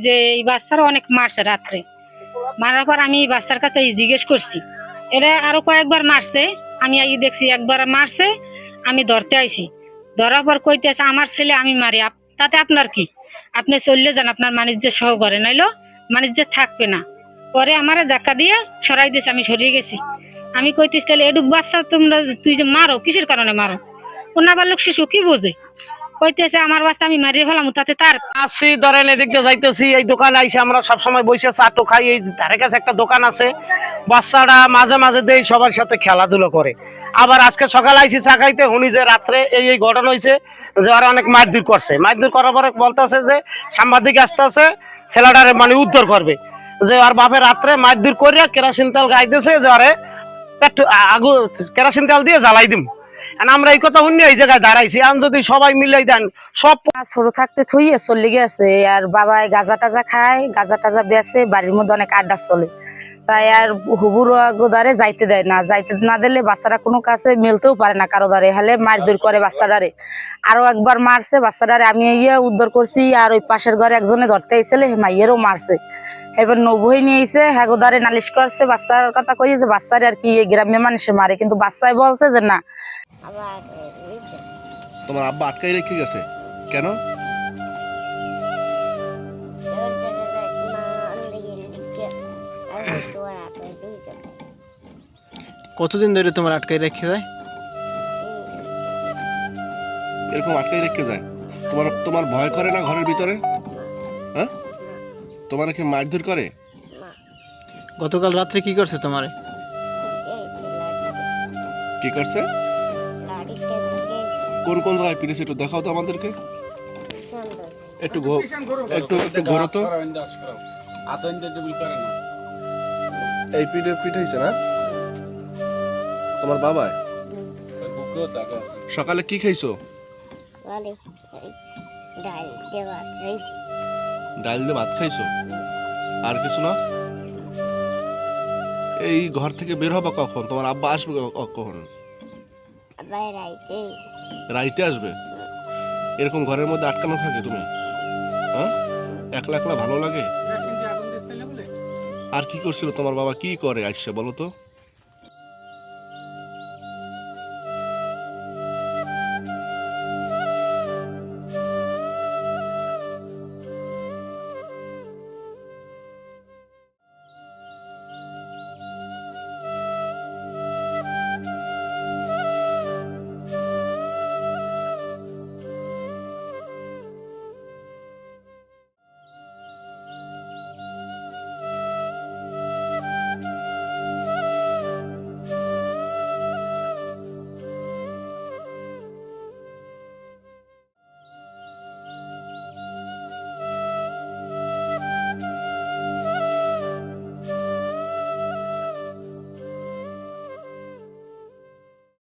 যে এই বাচ্চারা অনেক মারছে রাত্রে। মারার পর আমি বাচ্চার কাছে জিজ্ঞেস করছি, এরা আরো কয়েকবার মারছে। আমি আই দেখছি একবার মারছে, আমি ধরতে আইছি। ধরার পর কইতেছে আমার ছেলে আমি মারি, তাতে আপনার কি? আপনি চললে যান, আপনার বাণিজ্য সহ করে, নইলো বাণিজ্য থাকবে না। পরে আমার ধাক্কা দিয়ে সরাই দিয়েছে, আমি সরিয়ে গেছি। আমি কইতেছি তাহলে এডুক বাচ্চা তোমরা তুই যে মারো কিসের কারণে মারো? পূর্ণাবার লোক শিশু কি বোঝে? কইতেছে আমার বাচ্চা আমি মারিয়ে ফেলাম, তাতে তার। আসছি ধরেন এদিক দিয়ে যাইতেছি, এই দোকানে আইসে আমরা সবসময় বসে চা তো খাই। এই ধারে কাছে একটা দোকান আছে, বাচ্চারা মাঝে মাঝে দেই সবার সাথে খেলাধুলো করে। আবার আজকে সকালে আইসি চা খাইতে, শুনি যে রাত্রে এই এই ঘটনা হয়েছে, যে ওরা অনেক মারধর করছে। মারধর করার পরে বলতেছে যে সাংবাদিক আসতেছে, ছেলেটারে মানে উদ্ধার করবে। যে আর বাপে রাত্রে মারধর করিয়া কেরাসিন তেল গাইতেছে, যে আরে একটু আগুন কেরাসিন তেল দিয়ে জ্বালাই দিম। আমরা এই কথা শুনি এই জায়গায় দাঁড়াইছি। আমি যদি সবাই মিলাই দেন সব ছোট থাকতে থইয়ে চলে গেছে। আর বাবাই গাঁজা টাজা খায়, গাঁজা টাজা বেচে, বাড়ির মধ্যে অনেক আড্ডা চলে। তাই আর হুবুর গোদারে যাইতে দেয় না, যাইতে না দিলে বাচ্চারা কোনো কাছে মিলতেও পারে না কারো দ্বারে, হলে মারধর করে বাচ্চাটারে। আরো একবার মারছে বাচ্চাটারে, আমি ইয়ে উদ্ধার করছি। আর ওই পাশের ঘরে একজনে ধরতে আইছিলে, মাইয়েরও মারছে। এবার নবই নিয়ে এসে হ্যাগোদারে নালিশ করছে, বাচ্চার কথা কই যে বাচ্চারে আর কি গ্রামে মানুষে মারে, কিন্তু বাচ্চাই বলছে যে না। তোমার আব্বা আটকাই রেখে গেছে কেন? কতদিন ধরে তোমার আটকাই রেখে যায়? এরকম আটকাই রেখে যায়? তোমার তোমার ভয় করে না ঘরের ভিতরে? হ্যাঁ, তোমার কি মারধর করে? গতকাল রাত্রে কি করছে তোমারে? কি করছে? কোন কোন জায়গায় পিড়েছে একটু দেখাও তো আমাদেরকে। একটু একটু একটু ঘোরো তো। এই পিঠে হয়েছে না তোমার বাবা? সকালে কি খাইছো? ডাল দিয়ে ভাত খাইছো, আর কিছু না? এই ঘর থেকে বের হবা কখন? তোমার আব্বা আসবে কখন? রাইতে আসবে? এরকম ঘরের মধ্যে আটকানো থাকে তুমি? হ্যাঁ, একলা একলা ভালো লাগে? আর কি করছিল তোমার বাবা? কি করে আসছে বলো তো?